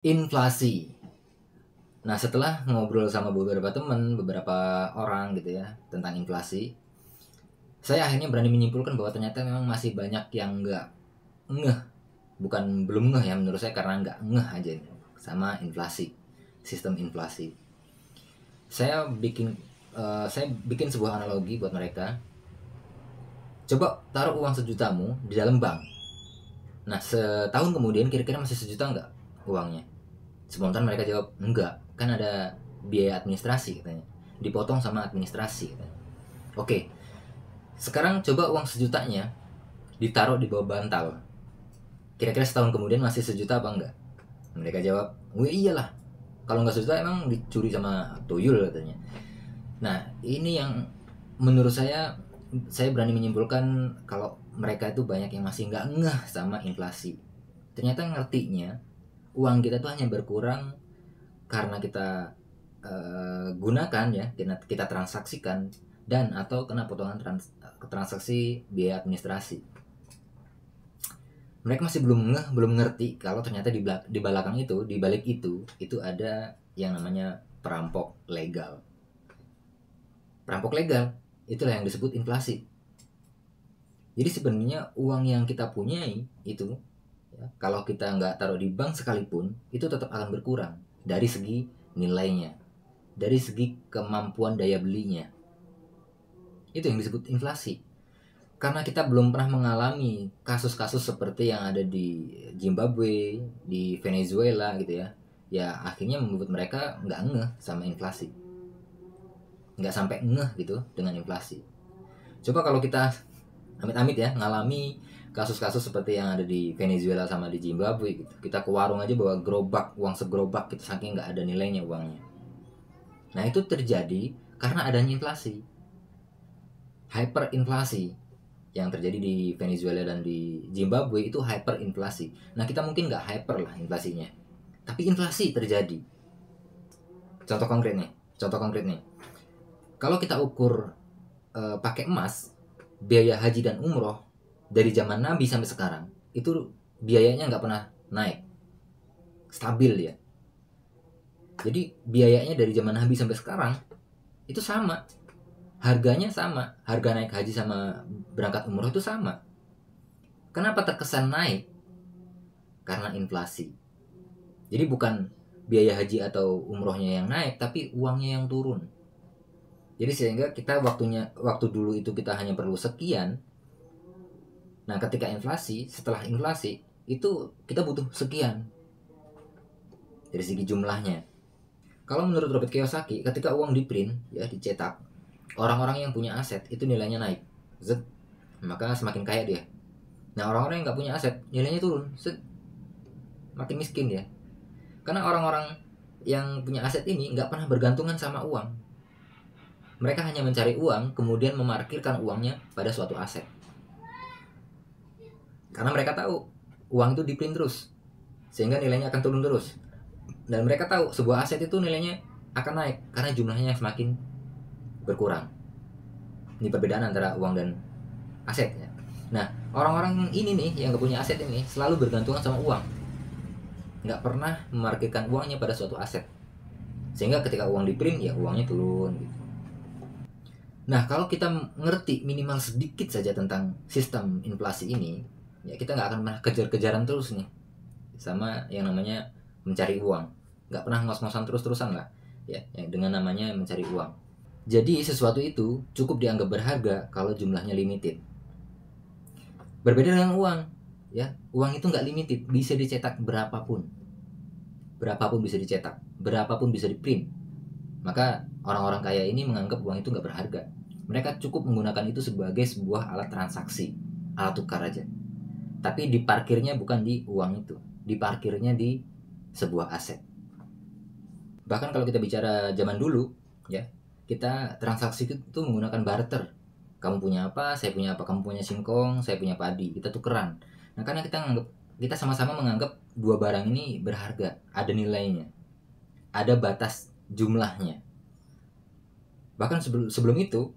Inflasi. Nah, setelah ngobrol sama beberapa teman, beberapa orang gitu ya, tentang inflasi, saya akhirnya berani menyimpulkan bahwa ternyata memang masih banyak yang nggak ngeh, bukan belum ngeh ya menurut saya, karena nggak ngeh aja nih sama inflasi, sistem inflasi. Saya bikin saya bikin sebuah analogi buat mereka. Coba taruh uang sejutamu di dalam bank. Nah, setahun kemudian kira-kira masih sejuta nggak uangnya? Spontan mereka jawab, enggak, kan ada biaya administrasi katanya. Dipotong sama administrasi katanya. Oke, sekarang coba uang sejutanya ditaruh di bawah bantal. Kira-kira setahun kemudian masih sejuta apa enggak? Mereka jawab, oh iyalah, kalau nggak sejuta emang dicuri sama tuyul katanya. Nah, ini yang menurut saya berani menyimpulkan kalau mereka itu banyak yang masih nggak ngeh sama inflasi. Ternyata ngertinya uang kita tuh hanya berkurang karena kita gunakan ya, kita transaksikan dan atau kena potongan transaksi biaya administrasi. Mereka masih belum ngerti kalau ternyata di belakang itu, di balik itu ada yang namanya perampok legal. Perampok legal itulah yang disebut inflasi. Jadi sebenarnya uang yang kita punyai itu ya, kalau kita nggak taruh di bank sekalipun itu tetap akan berkurang dari segi nilainya, dari segi kemampuan daya belinya. Itu yang disebut inflasi. Karena kita belum pernah mengalami kasus-kasus seperti yang ada di Zimbabwe, di Venezuela gitu ya. Ya akhirnya membuat mereka nggak ngeh sama inflasi. Nggak sampai ngeh gitu dengan inflasi. Coba kalau kita amit-amit ya ngalami kasus-kasus seperti yang ada di Venezuela sama di Zimbabwe gitu. Kita ke warung aja bawa gerobak, uang segerobak gitu, saking nggak ada nilainya uangnya. Nah itu terjadi karena adanya inflasi. Hyperinflasi yang terjadi di Venezuela dan di Zimbabwe itu hyperinflasi. Nah kita mungkin nggak hyper lah inflasinya, tapi inflasi terjadi. Contoh konkret nih, contoh konkret nih. Kalau kita ukur pakai emas, biaya haji dan umroh dari zaman Nabi sampai sekarang itu biayanya nggak pernah naik, stabil ya. Jadi biayanya dari zaman Nabi sampai sekarang itu sama, harganya sama, harga naik haji sama berangkat umroh itu sama. Kenapa terkesan naik? Karena inflasi. Jadi bukan biaya haji atau umrohnya yang naik, tapi uangnya yang turun. Jadi sehingga kita waktu dulu itu kita hanya perlu sekian. Nah, ketika inflasi, setelah inflasi itu kita butuh sekian dari segi jumlahnya. Kalau menurut Robert Kiyosaki, ketika uang di print ya dicetak, orang-orang yang punya aset itu nilainya naik. Zet, maka semakin kaya dia. Nah, orang-orang yang nggak punya aset nilainya turun. Zet, makin miskin ya. Karena orang-orang yang punya aset ini nggak pernah bergantungan sama uang. Mereka hanya mencari uang, kemudian memarkirkan uangnya pada suatu aset. Karena mereka tahu uang itu di-print terus, sehingga nilainya akan turun terus. Dan mereka tahu sebuah aset itu nilainya akan naik karena jumlahnya semakin berkurang. Ini perbedaan antara uang dan aset ya. Nah, orang-orang ini nih yang gak punya aset ini selalu bergantungan sama uang, nggak pernah memarkirkan uangnya pada suatu aset, sehingga ketika uang di-print ya uangnya turun gitu. Nah, kalau kita ngerti minimal sedikit saja tentang sistem inflasi ini, ya kita nggak akan pernah kejar-kejaran terus nih sama yang namanya mencari uang. Nggak pernah ngos-ngosan terus-terusan lah, ya, yang dengan namanya mencari uang. Jadi sesuatu itu cukup dianggap berharga kalau jumlahnya limited. Berbeda dengan uang, ya, uang itu nggak limited, bisa dicetak berapapun, berapapun bisa dicetak, berapapun bisa diprint. Maka orang-orang kaya ini menganggap uang itu nggak berharga. Mereka cukup menggunakan itu sebagai sebuah alat transaksi, alat tukar aja. Tapi diparkirnya bukan di uang itu, diparkirnya di sebuah aset. Bahkan kalau kita bicara zaman dulu, ya, kita transaksi itu menggunakan barter. Kamu punya apa, saya punya apa, kamu punya singkong, saya punya padi, kita tukeran. Nah, karena kita sama-sama menganggap dua barang ini berharga, ada nilainya, ada batas jumlahnya. Bahkan sebelum itu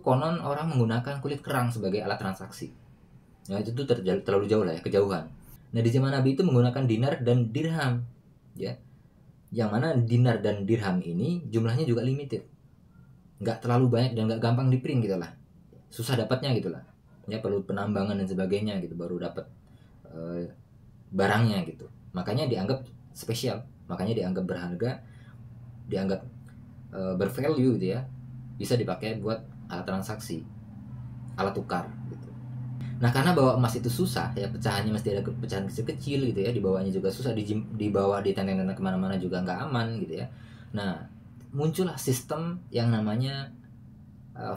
konon orang menggunakan kulit kerang sebagai alat transaksi. Nah itu tuh terlalu jauh lah ya, kejauhan. Nah di zaman Nabi itu menggunakan dinar dan dirham. ya. Yang mana dinar dan dirham ini jumlahnya juga limited, nggak terlalu banyak dan nggak gampang di print gitu lah, susah dapatnya gitu lah, ya perlu penambangan dan sebagainya gitu baru dapat barangnya gitu. Makanya dianggap spesial, makanya dianggap berharga, dianggap bervalue gitu ya, bisa dipakai buat alat transaksi, alat tukar gitu. Nah karena bawa emas itu susah ya, pecahannya mesti ada pecahan kecil-kecil gitu ya, dibawanya juga susah, dibawa di tenda-tenda kemana-mana juga nggak aman gitu ya. Nah muncullah sistem yang namanya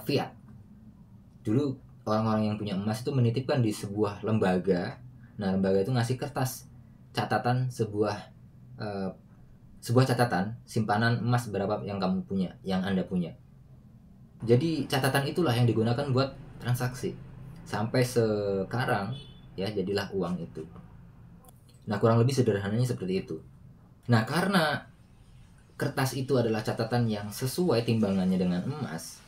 fiat. Dulu orang-orang yang punya emas itu menitipkan di sebuah lembaga. Nah lembaga itu ngasih kertas catatan sebuah catatan simpanan emas berapa yang kamu punya, yang Anda punya. Jadi catatan itulah yang digunakan buat transaksi sampai sekarang ya, jadilah uang itu. Nah kurang lebih sederhananya seperti itu. Nah karena kertas itu adalah catatan yang sesuai timbangannya dengan emas,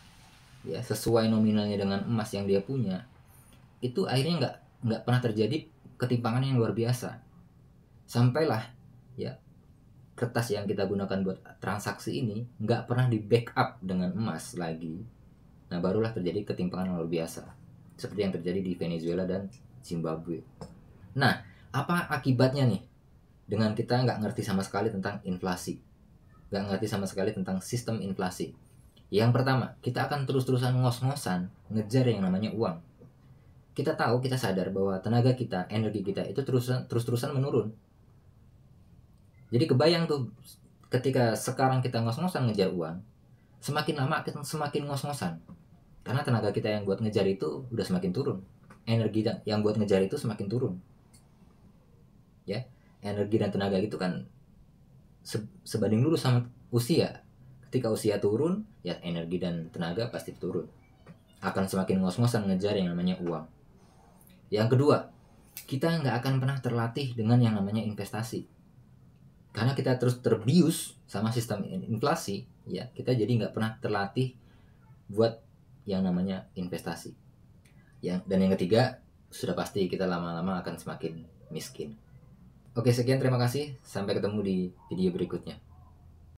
ya sesuai nominalnya dengan emas yang dia punya, itu akhirnya nggak pernah terjadi ketimpangan yang luar biasa. Sampailah ya kertas yang kita gunakan buat transaksi ini nggak pernah di backup dengan emas lagi. Nah barulah terjadi ketimpangan yang luar biasa seperti yang terjadi di Venezuela dan Zimbabwe. Nah apa akibatnya nih dengan kita nggak ngerti sama sekali tentang inflasi, nggak ngerti sama sekali tentang sistem inflasi? Yang pertama, kita akan terus-terusan ngos-ngosan ngejar yang namanya uang. Kita tahu, kita sadar bahwa tenaga kita, energi kita itu terus-terusan menurun. Jadi kebayang tuh ketika sekarang kita ngos-ngosan ngejar uang, semakin lama kita semakin ngos-ngosan. Karena tenaga kita yang buat ngejar itu udah semakin turun. Energi yang buat ngejar itu semakin turun. Ya, energi dan tenaga itu kan sebanding lurus sama usia. Ketika usia turun, ya energi dan tenaga pasti turun. Akan semakin ngos-ngosan ngejar yang namanya uang. Yang kedua, kita nggak akan pernah terlatih dengan yang namanya investasi. Karena kita terus terbius sama sistem inflasi, ya kita jadi nggak pernah terlatih buat yang namanya investasi. Dan yang ketiga, sudah pasti kita lama-lama akan semakin miskin. Oke, sekian, terima kasih. Sampai ketemu di video berikutnya.